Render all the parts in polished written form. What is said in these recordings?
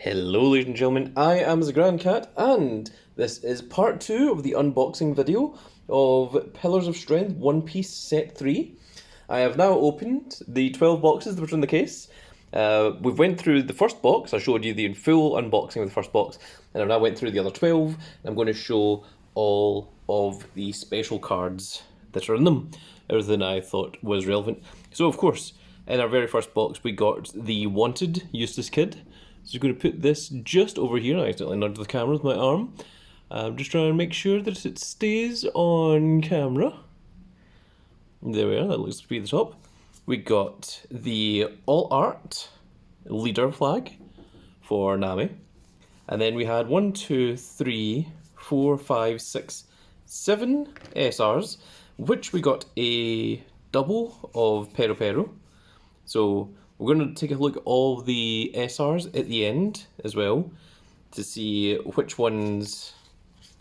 Hello ladies and gentlemen, I am the Grand Cat and this is part 2 of the unboxing video of Pillars of Strength One Piece Set 3. I have now opened the 12 boxes that were in the case. We've went through the first box. I showed you the full unboxing of the first box, and I've now went through the other 12 and I'm going to show all of the special cards that are in them. Everything I thought was relevant. So of course, in our very first box we got the Wanted Eustace Kid. So I'm going to put this just over here. I accidentally nudged the camera with my arm. I'm just trying to make sure that it stays on camera. There we are, that looks to be the top. We got the All Art leader flag for Nami. And then we had 1, 2, 3, 4, 5, 6, 7 SRs, which we got a double of Pero Pero. So we're going to take a look at all the SRs at the end as well to see which ones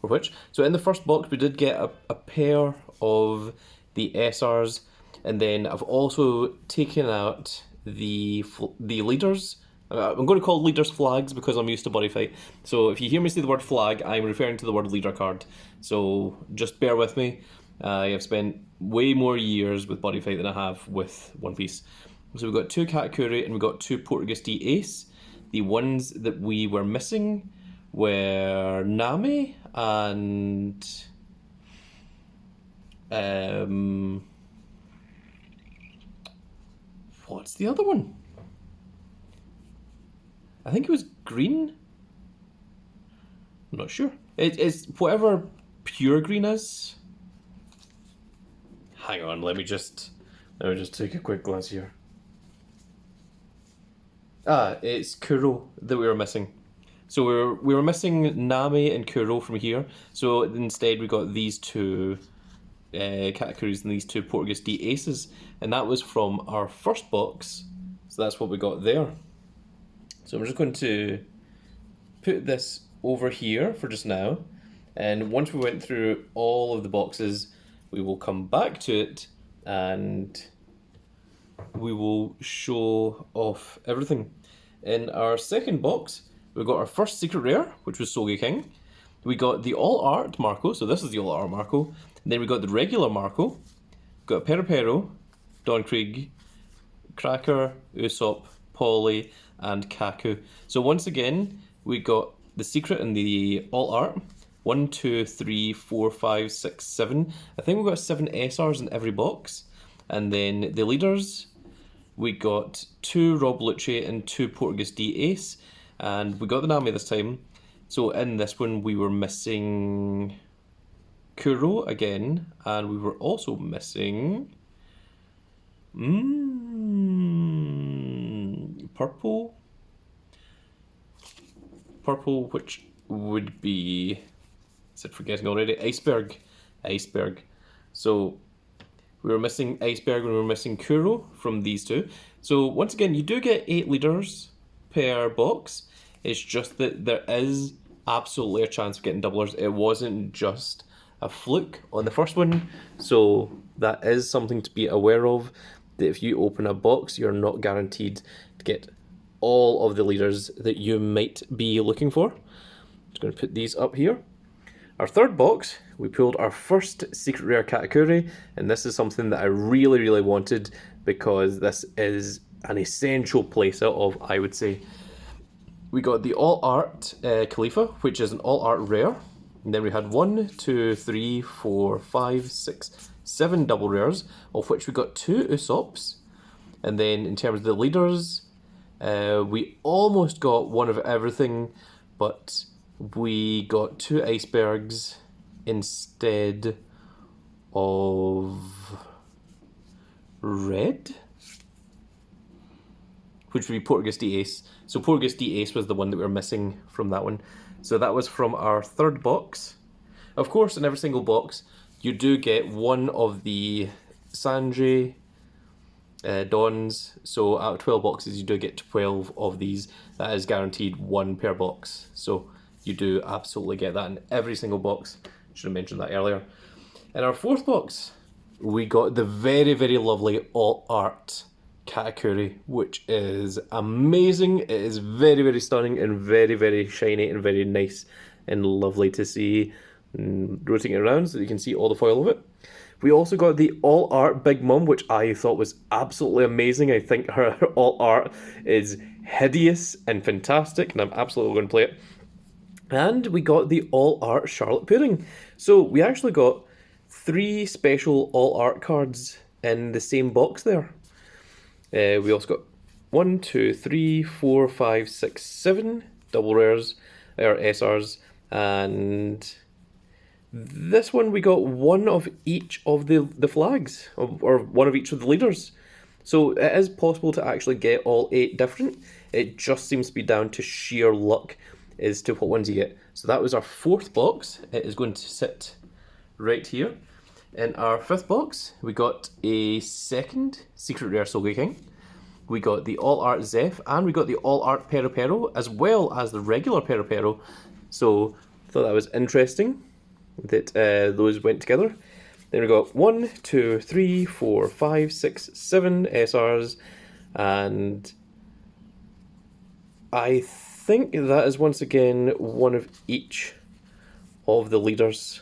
were which. So in the first box we did get a pair of the SRs, and then I've also taken out the leaders. I'm going to call leaders flags because I'm used to Buddy Fight. So if you hear me say the word flag, I'm referring to the word leader card. So just bear with me. I have spent way more years with Buddy Fight than I have with One Piece. So we've got 2 Katakuri and we've got 2 Portuguese D Ace. The ones that we were missing were Nami and what's the other one? I think it was green. I'm not sure. It's whatever pure green is. Hang on, let me just take a quick glance here. It's Kuro that we were missing. So we were missing Nami and Kuro from here. So instead we got these 2 Katakuris and these 2 Portuguese D Aces, and that was from our first box. So that's what we got there. So I'm just going to put this over here for just now, and once we went through all of the boxes, we will come back to it and we will show off everything. In our second box, we got our first secret rare, which was Soge King. We got the All Art Marco, so this is the All Art Marco. And then we got the regular Marco. Got Pero Pero, Don Krieg, Cracker, Usopp, Polly, and Kaku. So once again, we got the secret and the All Art. 1, 2, 3, 4, 5, 6, 7. I think we got 7 SRs in every box. And then the leaders, we got 2 Rob Lucci and 2 Portuguese D Ace, and we got the Nami this time. So in this one we were missing Kuro again, and we were also missing purple, which would be, is it forgetting already? Iceberg. So we were missing Iceberg and we were missing Kuro from these 2. So once again, you do get 8 leaders per box. It's just that there is absolutely a chance of getting doublers. It wasn't just a fluke on the first one. So that is something to be aware of, that if you open a box, you're not guaranteed to get all of the leaders that you might be looking for. Just going to put these up here. Our third box, we pulled our first secret rare Katakuri, and this is something that I really wanted because this is an essential placer of, I would say. We got the All Art Khalifa, which is an All Art rare. And then we had 1, 2, 3, 4, 5, 6, 7 double rares, of which we got 2 Usopps. And then in terms of the leaders, we almost got one of everything, but we got 2 icebergs instead of red, which would be Portuguese D Ace. So Portuguese D Ace was the one that we were missing from that one. So that was from our third box. Of course, in every single box, you do get one of the Sanjay Dons. So out of 12 boxes, you do get 12 of these. That is guaranteed 1 per box. So you do absolutely get that in every single box. Should have mentioned that earlier. In our fourth box, we got the very lovely All Art Katakuri, which is amazing. It is very, very stunning and very, very shiny and very nice and lovely to see. Rotating it around so that you can see all the foil of it. We also got the all art Big Mum, which I thought was absolutely amazing. I think her all art is hideous and fantastic, and I'm absolutely going to play it. And we got the all art Charlotte Pudding. So we actually got 3 special all art cards in the same box there. We also got 1, 2, 3, 4, 5, 6, 7 double rares, or SRs, and this one we got 1 of each of the flags, or 1 of each of the leaders. So it is possible to actually get all 8 different. It just seems to be down to sheer luck as to what ones you get. So that was our 4th box. It is going to sit right here. In our 5th box, we got a 2nd Secret Rare Sogeking. We got the All Art Zeph, and we got the All Art Pero, as well as the regular Pero. So I thought that was interesting that those went together. Then we got 1, 2, 3, 4, 5, 6, 7 SRs, and I think that is once again 1 of each of the leaders.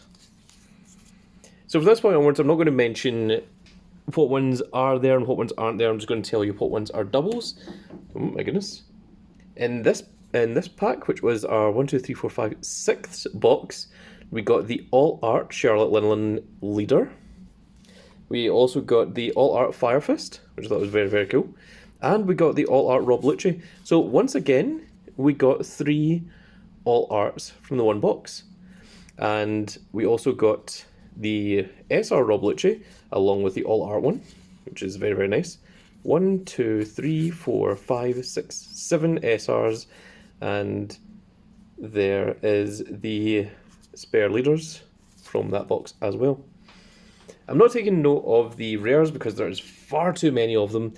So from this point onwards, I'm not going to mention what ones are there and what ones aren't there. I'm just going to tell you what ones are doubles. Oh my goodness. In this pack, which was our 1, 2, 3, 4, 5, 6th box, we got the All Art Charlotte Linlin Leader. We also got the All Art Fire Fist, which I thought was very, very cool. And we got the All Art Rob Lucci. So once again, we got 3 All Arts from the one box. And we also got the SR Rob Lucci, along with the All Art one, which is very, very nice. 1, 2, 3, 4, 5, 6, 7 SRs, and there is the spare leaders from that box as well. I'm not taking note of the rares because there's far too many of them.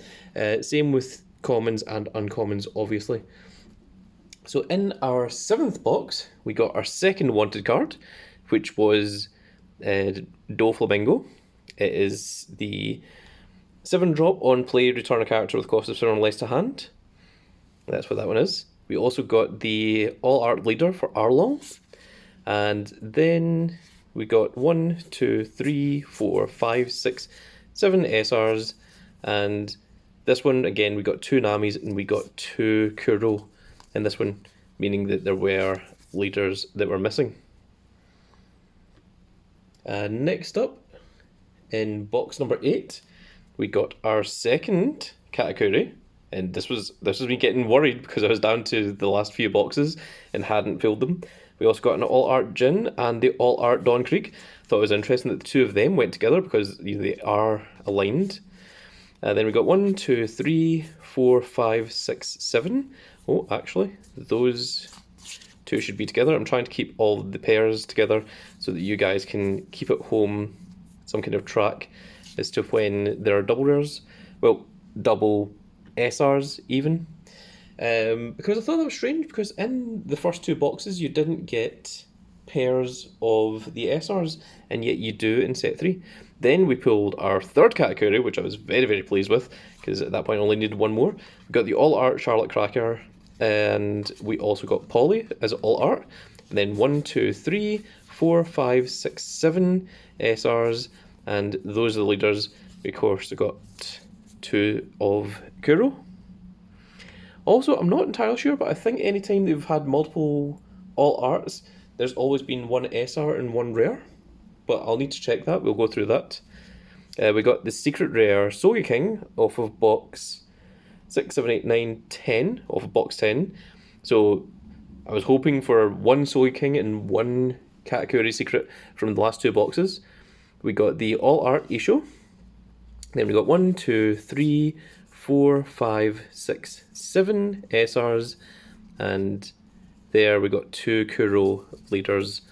Same with commons and uncommons, obviously. So in our 7th box, we got our 2nd wanted card, which was Do Flamingo. It is the 7-drop on play, return a character with cost of 7 or less to hand. That's what that one is. We also got the All Art Leader for Arlong. And then we got 1, 2, 3, 4, 5, 6, 7 SRs. And this one, again, we got 2 Namis and we got 2 Kuro in this one, meaning that there were leaders that were missing. Next up, in box number 8, we got our 2nd Katakuri, and this was me getting worried because I was down to the last few boxes and hadn't filled them. We also got an All Art Jin and the All Art Dawn Creek. Thought it was interesting that the 2 of them went together because they are aligned. Then we got 1, 2, 3, 4, 5, 6, 7. Oh, actually, those 2 should be together. I'm trying to keep all the pairs together so that you guys can keep at home some kind of track as to when there are double rares. Well, double SRs even. Because I thought that was strange, because in the first 2 boxes you didn't get pairs of the SRs, and yet you do in set 3. Then we pulled our 3rd Katakuri, which I was very, very pleased with, because at that point I only needed 1 more. We got the All Art Charlotte Cracker, and we also got Polly as All Art. And then 1, 2, 3, 4, 5, 6, 7 SRs, and those are the leaders. We of course got 2 of Kuro. Also, I'm not entirely sure, but I think anytime they've had multiple All Arts, there's always been 1 SR and 1 rare. But I'll need to check that, we'll go through that. We got the Secret Rare Sogeking off of box 6, 7, 8, 9, 10, off of box 10. So I was hoping for 1 Sogeking and 1 Katakuri Secret from the last 2 boxes. We got the All Art Isho. Then we got 1, 2, 3, 4, 5, 6, 7 SRs. And there we got 2 Kuro leaders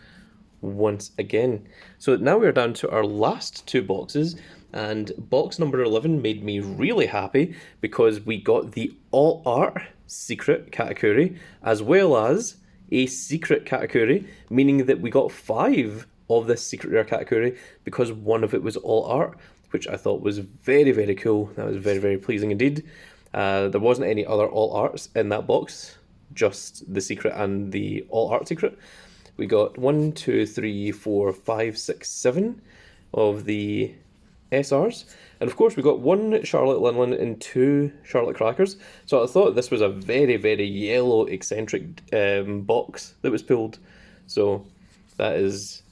once again. So now we're down to our last 2 boxes, and box number 11 made me really happy because we got the All Art Secret Katakuri as well as a Secret Katakuri, meaning that we got 5 of this Secret Rare Katakuri because 1 of it was All Art, which I thought was very, very cool. That was very, very pleasing indeed. There wasn't any other all arts in that box, just the secret and the all art secret. We got 1, 2, 3, 4, 5, 6, 7 of the SRs. And of course, we got 1 Charlotte Linlin and 2 Charlotte Crackers. So I thought this was a very, very yellow, eccentric box that was pulled. So that is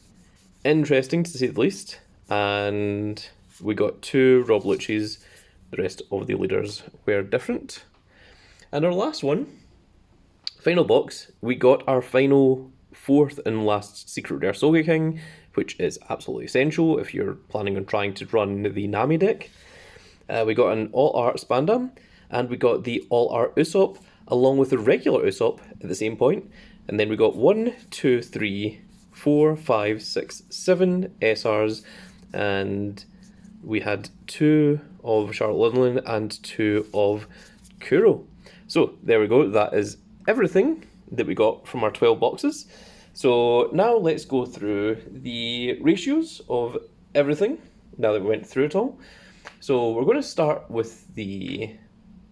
interesting to say the least. And we got 2 Rob Lucci's. The rest of the leaders were different. And our last one, final box, we got our final 4th and last Secret Rare Sogeking, which is absolutely essential if you're planning on trying to run the Nami deck. We got an all-art Spandam, and we got the all-art Usopp, along with the regular Usopp at the same point. And then we got 1, 2, 3, 4, 5, 6, 7 SRs, and we had 2 of Charlotte Linlin and 2 of Kuro. So there we go, that is everything that we got from our 12 boxes. So now let's go through the ratios of everything, now that we went through it all. So we're going to start with the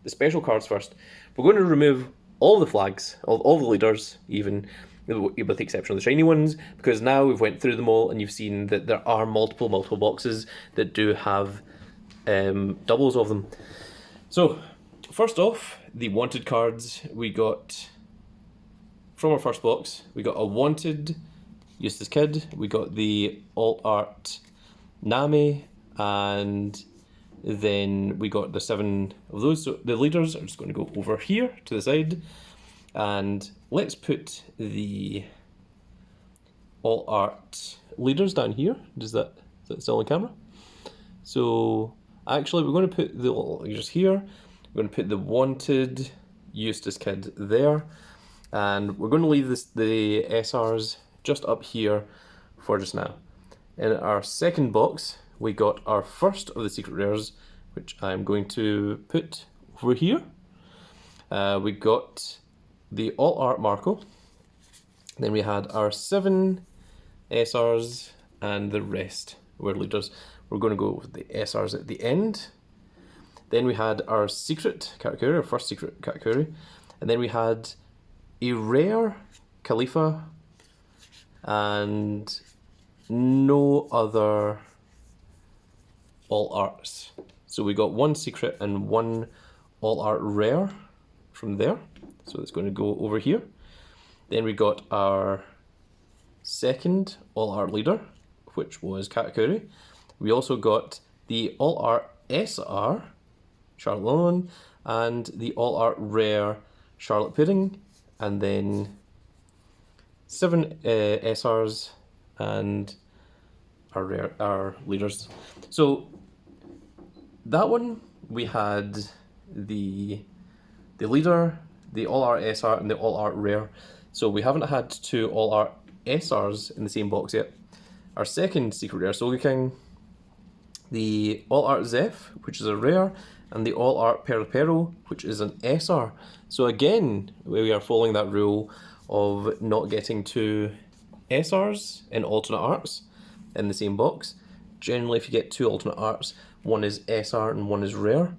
special cards first. We're going to remove all the flags, all the leaders, even with the exception of the shiny ones, because now we've went through them all and you've seen that there are multiple boxes that do have doubles of them. So first off, the wanted cards. We got, from our first box, we got a wanted Eustace Kid, we got the alt art Nami, and then we got the 7 of those. So the leaders are just going to go over here to the side. And let's put the all art leaders down here. Is that still on camera? So actually we're going to put the leaders here. We're going to put the wanted Eustace Kid there. And we're going to leave the SRs just up here for just now. In our second box, we got our first of the secret rares, which I'm going to put over here. We got the all art Marco. Then we had our 7 SRs, and the rest were leaders. We're going to go with the SRs at the end. Then we had our secret Katakuri, our first secret Katakuri. And then we had a rare Khalifa and no other all arts. So we got 1 secret and 1 all art rare from there. So it's going to go over here. Then we got our second all art leader, which was Katakuri. We also got the all art SR, Charlotte Linlin, and the all art rare Charlotte Pudding, and then 7 SRs and our leaders. So that one we had the leader, the all art SR, and the all art rare. So we haven't had 2 all art SRs in the same box yet. Our second secret rare Sogeking, the all art Zeph, which is a rare, and the all art Peripero, which is an SR. So again, we are following that rule of not getting 2 SRs in alternate arts in the same box. Generally, if you get 2 alternate arts, one is SR and one is rare.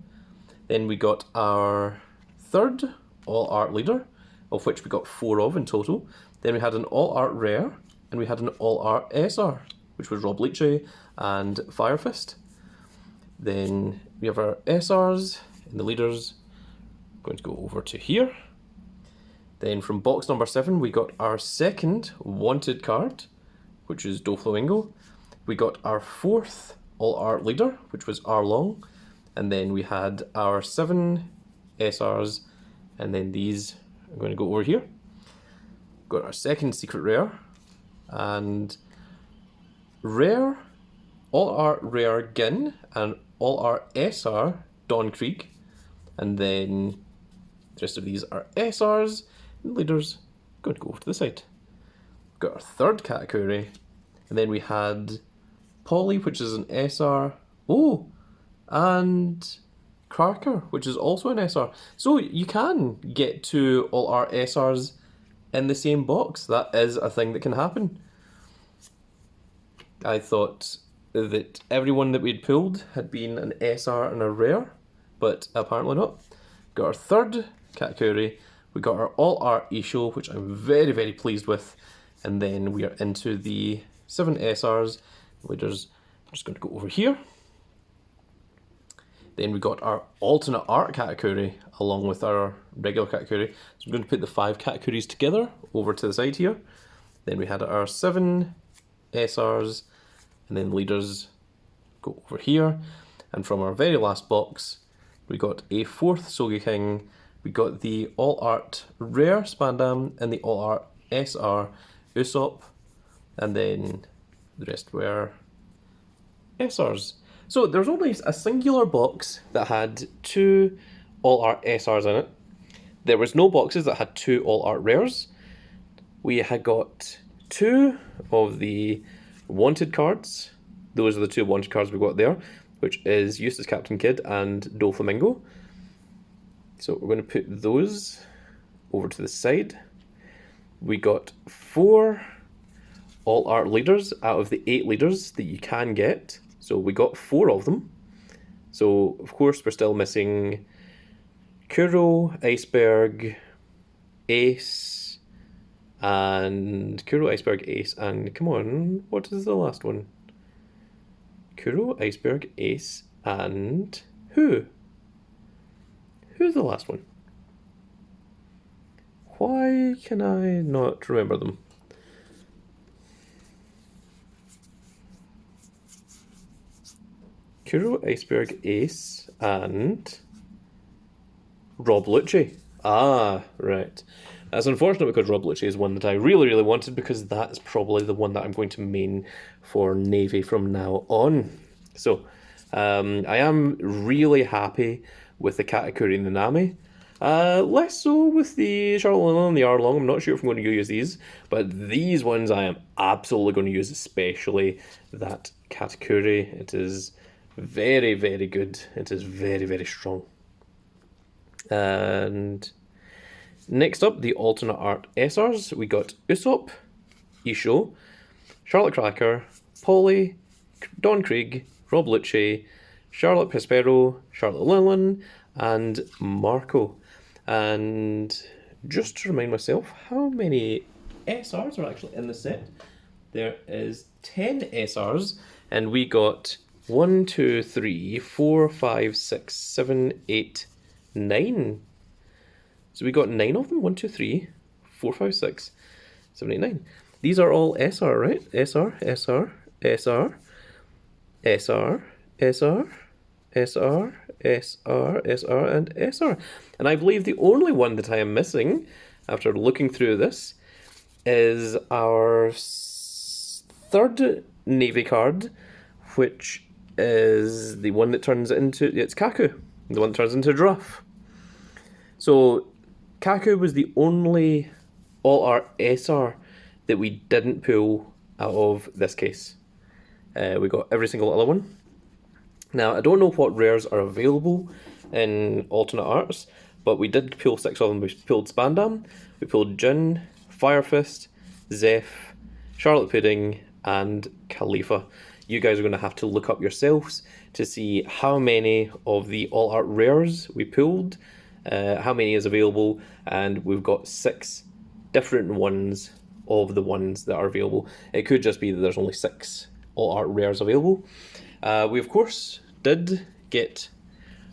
Then we got our third all art leader, of which we got 4 of in total. Then we had an all art rare, and we had an all art SR, which was Rob Leachy and Fire Fist. Then we have our SRs and the leaders. I'm going to go over to here. Then from box number 7, we got our second wanted card, which is Doflamingo. We got our 4th all art leader, which was Arlong. And then we had our 7 SRs, and then these, I'm going to go over here. Got our second secret rare, and rare, all art rare Gin, and all art SR Dawn Creek. And then the rest of these are SRs, and leaders. Going to go over to the side. Got our third Katakuri, and then we had Polly, which is an SR. Oh, and Cracker, which is also an SR. So you can get 2 all art SRs in the same box. That is a thing that can happen. I thought that everyone that we'd pulled had been an SR and a rare, but apparently not. Got our third Katakuri, we got our All Art Isho, which I'm very, very pleased with, and then we are into the 7 SRs, which is, I'm just going to go over here. Then we got our alternate art Katakuri along with our regular Katakuri. So I'm going to put the 5 Katakuris together over to the side here. Then we had our 7 SRs, and then leaders go over here. And from our very last box, we got a 4th Sogeking. We got the All Art Rare Spandam and the All Art SR Usopp. And then the rest were SRs. So there's only a singular box that had 2 All Art SRs in it. There was no boxes that had 2 All Art Rares. We had got 2 of the wanted cards. Those are the 2 wanted cards we got there, which is Eustace Captain Kidd and Doflamingo. So we're going to put those over to the side. We got 4 All Art leaders out of the 8 leaders that you can get. So we got 4 of them. So of course we're still missing Kuro, Iceberg, Ace, and Kuro, Iceberg, Ace, and come on, what is the last one? Kuro, Iceberg, Ace, and who? Who's the last one? Why can I not remember them? Kuro, Iceberg, Ace, and Rob Lucci. Ah, right. That's unfortunate because Rob Lucci is one that I really, really wanted because that's probably the one that I'm going to main for Navy from now on. So, I am really happy with the Katakuri and the Nami. Less so with the Charlotte and the Arlong. I'm not sure if I'm going to use these, but these ones I am absolutely going to use, especially that Katakuri. It is very, very good. It is very, very strong. And next up, the alternate art SRs. We got Usopp, Isho, Charlotte Cracker, Polly, Don Krieg, Rob Lucci, Charlotte Pespero, Charlotte Lillian, and Marco. And just to remind myself, how many SRs are actually in the set? There is 10 SRs, and we got 1, 2, 3, 4, 5, 6, 7, 8, 9. So we got 9 of them. 1, 2, 3, 4, 5, 6, 7, 8, 9. These are all SR, right? SR, SR, SR, SR, SR, SR, SR, SR, and SR. And I believe the only one that I am missing, after looking through this, is our 3rd Navy card, which is the one that turns into, it's Kaku, the one that turns into Druff. So Kaku was the only All Art SR that we didn't pull out of this case. We got every single other one. Now, I don't know what rares are available in alternate arts, but we did pull 6 of them. We pulled Spandam, we pulled Jin, Fire Fist, Zeph, Charlotte Pudding, and Khalifa. You guys are going to have to look up yourselves to see how many of the All Art rares we pulled, how many is available, and we've got 6 different ones of the ones that are available. It could just be that there's only 6 All Art rares available. We of course did get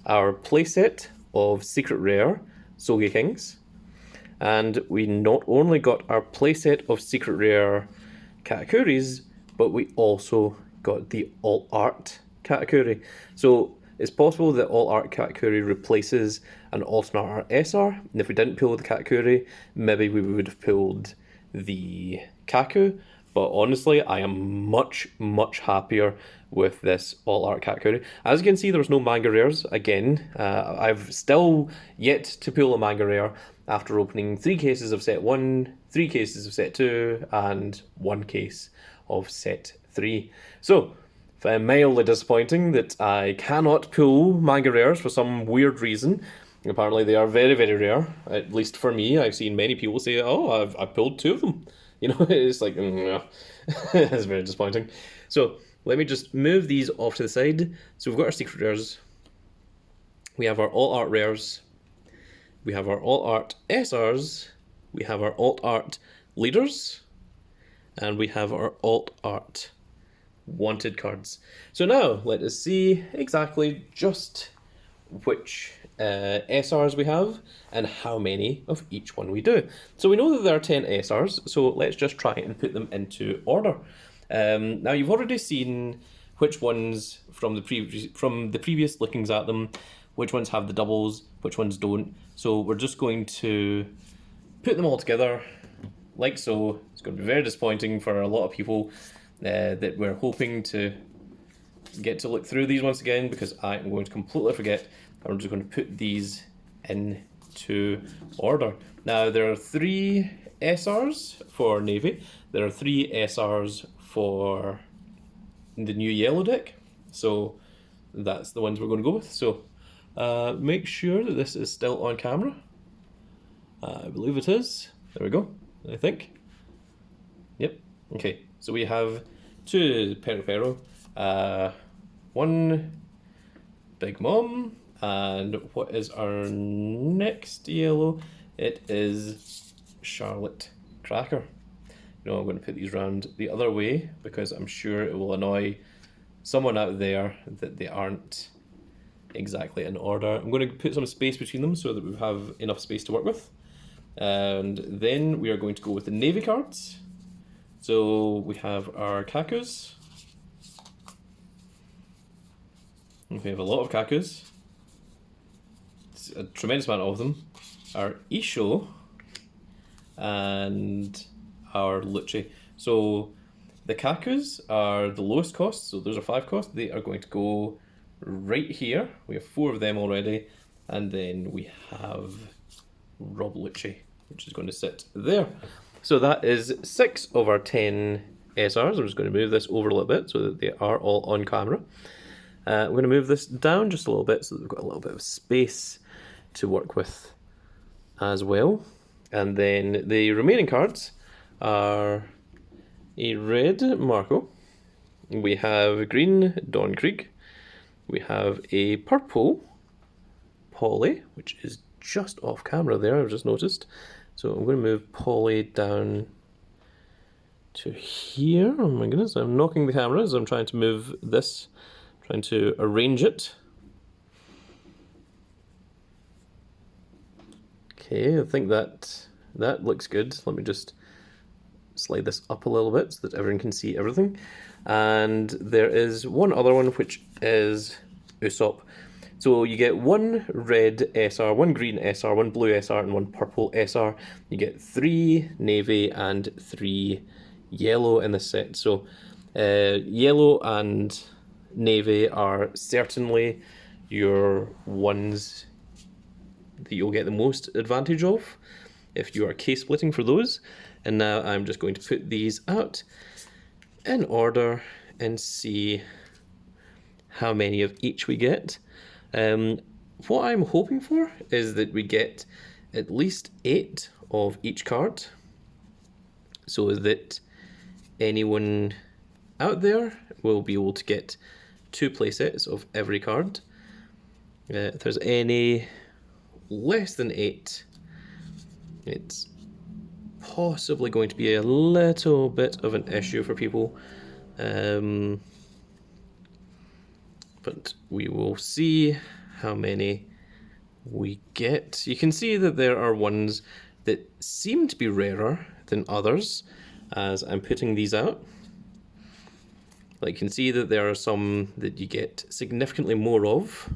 our playset of Secret Rare Sogekings, and we not only got our playset of Secret Rare Katakuris, but we also got the All Art Katakuri. So it's possible that All Art Katakuri replaces an alternate art SR, and if we didn't pull the Katakuri, maybe we would have pulled the Kaku. But honestly, I am much, much happier with this All Art Katakuri. As you can see, there's no manga rares again. I've still yet to pull a manga rare after opening 3 cases of set 1, 3 cases of set 2, and 1 case of set 3. So, mildly disappointing that I cannot pull manga rares for some weird reason. Apparently they are very, very rare, at least for me. I've seen many people say, oh, I've pulled 2 of them. You know, it's like, it's very disappointing. So, let me just move these off to the side. So we've got our secret rares. We have our alt art rares. We have our alt art SRs. We have our alt art leaders. And we have our alt art wanted cards. So now let us see exactly just which SRs we have and how many of each one we do. So we know that there are 10 SRs, so let's just try and put them into order. Now you've already seen which ones from the previous lookings at them, which ones have the doubles, which ones don't. So we're just going to put them all together like so. It's going to be very disappointing for a lot of people that we're hoping to get to look through these once again, because I am going to completely forget. I'm just going to put these into order. Now there are 3 SRs for Navy. There are 3 SRs for the new yellow deck. So that's the ones we're going to go with. So make sure that this is still on camera. I believe it is. There we go, I think. Yep, okay. So we have 2 Pero, 1 Big Mom, and what is our next yellow? It is Charlotte Cracker. You know, I'm going to put these round the other way because I'm sure it will annoy someone out there that they aren't exactly in order. I'm going to put some space between them so that we have enough space to work with. And then we are going to go with the Navy cards. So we have our Kakus. We have a lot of Kakus. It's a tremendous amount of them. Our Isho and our Luchi. So the Kakus are the lowest cost, so those are 5 cost. They are going to go right here. We have 4 of them already. And then we have Rob Lucci, which is going to sit there. So that is 6 of our 10 SRs. I'm just going to move this over a little bit so that they are all on camera. We're going to move this down just a little bit so that we've got a little bit of space to work with as well. And then the remaining cards are a red Marco. We have a green Dawn Krieg. We have a purple Polly, which is just off camera there, I've just noticed. So I'm going to move Polly down to here. Oh my goodness, I'm knocking the camera as I'm trying to move this, trying to arrange it. Okay, I think that looks good. Let me just slide this up a little bit so that everyone can see everything. And there is one other one, which is Usopp. So you get 1 red SR, 1 green SR, 1 blue SR, and 1 purple SR. You get 3 navy and 3 yellow in this set. So yellow and navy are certainly your ones that you'll get the most advantage of if you are case splitting for those. And now I'm just going to put these out in order and see how many of each we get. What I'm hoping for is that we get at least 8 of each card, so that anyone out there will be able to get 2 playsets of every card. If there's any less than 8, it's possibly going to be a little bit of an issue for people. But we will see how many we get. You can see that there are ones that seem to be rarer than others as I'm putting these out. Like you can see that there are some that you get significantly more of,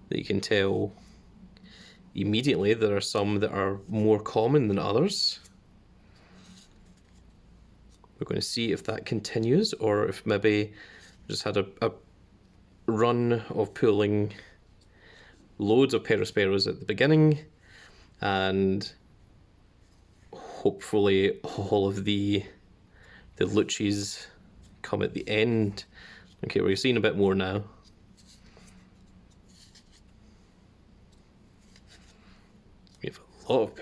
that you can tell immediately. There are some that are more common than others. We're going to see if that continues, or if maybe just had a run of pulling loads of Perosperos at the beginning, and hopefully all of the Luchis come at the end. Okay, we're seeing a bit more now. We have a lot of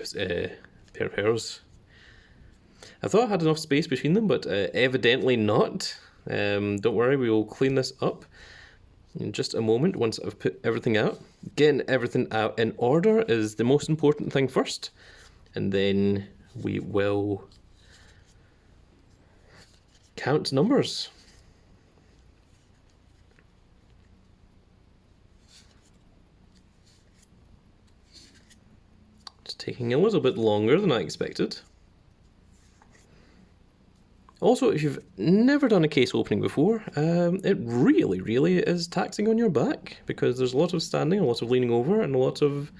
Peroperos. I thought I had enough space between them, but evidently not. Don't worry, we will clean this up in just a moment once I've put everything out. Getting everything out in order is the most important thing first, and then we will count numbers. It's taking a little bit longer than I expected. Also, if you've never done a case opening before, it really is taxing on your back, because there's a lot of standing, a lot of leaning over, and a lot of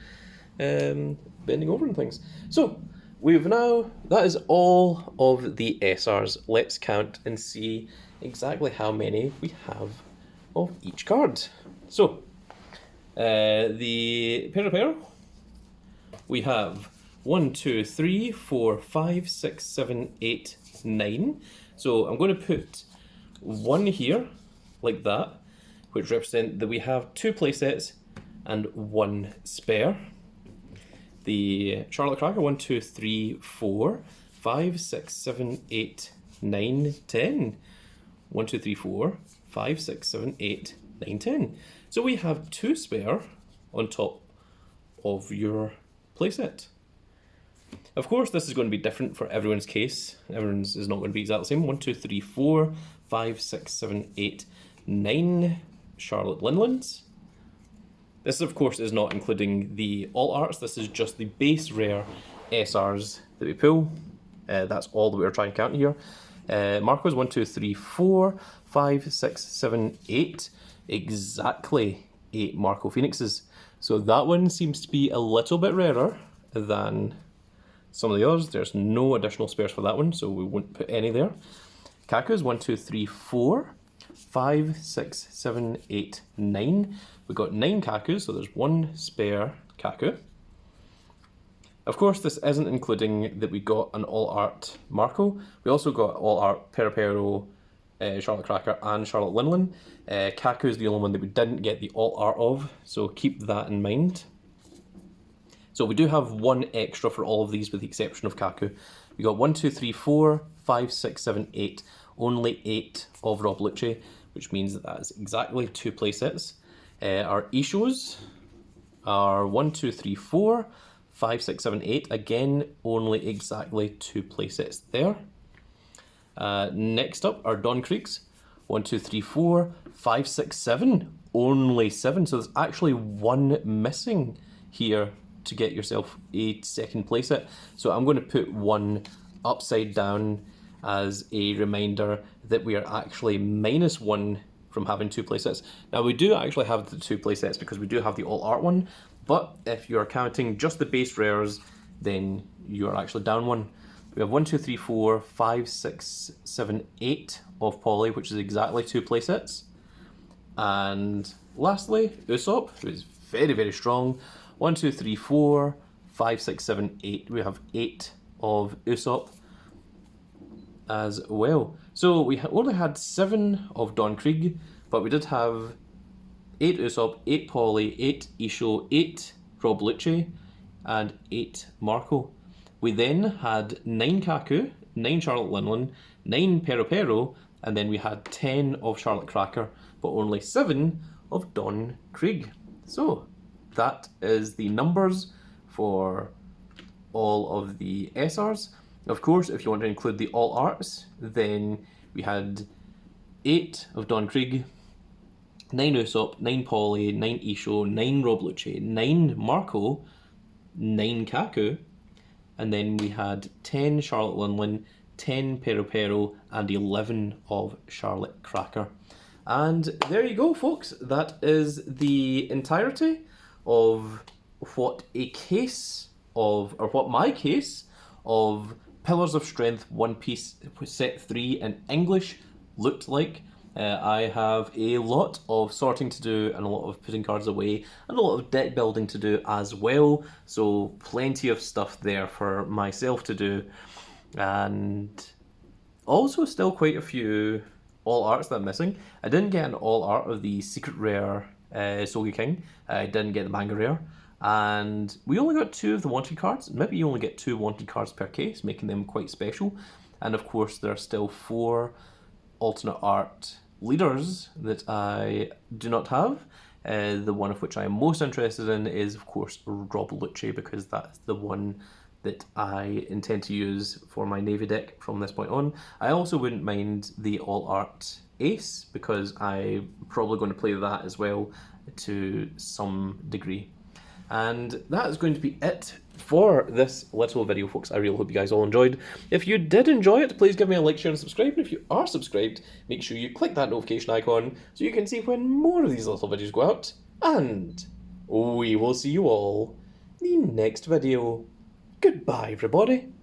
bending over and things. So, that is all of the SRs. Let's count and see exactly how many we have of each card. So, the Pero, we have 1, 2, 3, 4, 5, 6, 7, 8, 9. So I'm going to put 1 here, like that, which represent that we have 2 playsets and 1 spare. The Charlotte Cracker, 1, 2, 3, 4, 5, 6, 7, 8, 9, 10. 1, 2, 3, 4, 5, 6, 7, 8, 9, 10. So we have 2 spare on top of your playset. Of course, this is going to be different for everyone's case. Everyone's is not going to be exactly the same. 1, 2, 3, 4, 5, 6, 7, 8, 9 Charlotte Linlands. This, of course, is not including the alt arts. This is just the base rare SRs that we pull. That's all that we're trying to count here. Marcos, 1, 2, 3, 4, 5, 6, 7, 8. Exactly 8 Marco Phoenixes. So that one seems to be a little bit rarer than some of the others. There's no additional spares for that one, so we won't put any there. Kakus, 1, 2, 3, 4, 5, 6, 7, 8, 9. We've got 9 Kakus, so there's 1 spare Kaku. Of course, this isn't including that we got an all-art Marco. We also got all-art Pero, Charlotte Cracker, and Charlotte Linlan. Kaku is the only one that we didn't get the all-art of, so keep that in mind. So we do have 1 extra for all of these with the exception of Kaku. We got 1, 2, 3, 4, 5, 6, 7, 8. Only 8 of Rob Lucci, which means that is exactly 2 playsets. Our Ishos are 1, 2, 3, 4, 5, 6, 7, 8. Again, only exactly 2 playsets there. Next up are Don Kriegs. 1, 2, 3, 4, 5, 6, 7. Only 7. So there's actually 1 missing here to get yourself a second playset. So I'm going to put 1 upside down as a reminder that we are actually -1 from having 2 playsets. Now we do actually have the 2 playsets because we do have the all art one, but if you're counting just the base rares, then you're actually down 1. We have 1, 2, 3, 4, 5, 6, 7, 8 of Poly, which is exactly 2 playsets. And lastly, Usopp, who is very strong. 1, 2, 3, 4, 5, 6, 7, 8. We have 8 of Usopp as well. So we only had 7 of Don Krieg, but we did have 8 Usopp, 8 Poly, 8 Isho, 8 Rob Lucci, and 8 Marco. We then had 9 Kaku, 9 Charlotte Linlan, 9 Pero, and then we had 10 of Charlotte Cracker, but only 7 of Don Krieg. So that is the numbers for all of the SRs. Of course, if you want to include the all arts, then we had 8 of Don Krieg, 9 Usopp, 9 Poly, 9 Isho, 9 Rob Lucci, 9 Marco, 9 Kaku, and then we had 10 Charlotte Linlan, 10 Pero, and 11 of Charlotte Cracker. And there you go, folks. That is the entirety of what my case of Pillars of Strength One Piece Set 3 in English looked like. I have a lot of sorting to do and a lot of putting cards away and a lot of deck building to do as well, so plenty of stuff there for myself to do, and also still quite a few all arts that I'm missing. I didn't get an all art of the secret rare Sogi King. I didn't get the manga rare, and we only got 2 of the wanted cards. Maybe you only get 2 wanted cards per case, making them quite special. And of course there are still 4 alternate art leaders that I do not have. The one of which I am most interested in is, of course, Rob Lucci, because that's the one that I intend to use for my Navy deck from this point on. I also wouldn't mind the All Art Ace, because I'm probably going to play that as well to some degree. And that is going to be it for this little video, folks. I really hope you guys all enjoyed. If you did enjoy it, please give me a like, share, and subscribe. And if you are subscribed, make sure you click that notification icon so you can see when more of these little videos go out. And we will see you all in the next video. Goodbye, everybody.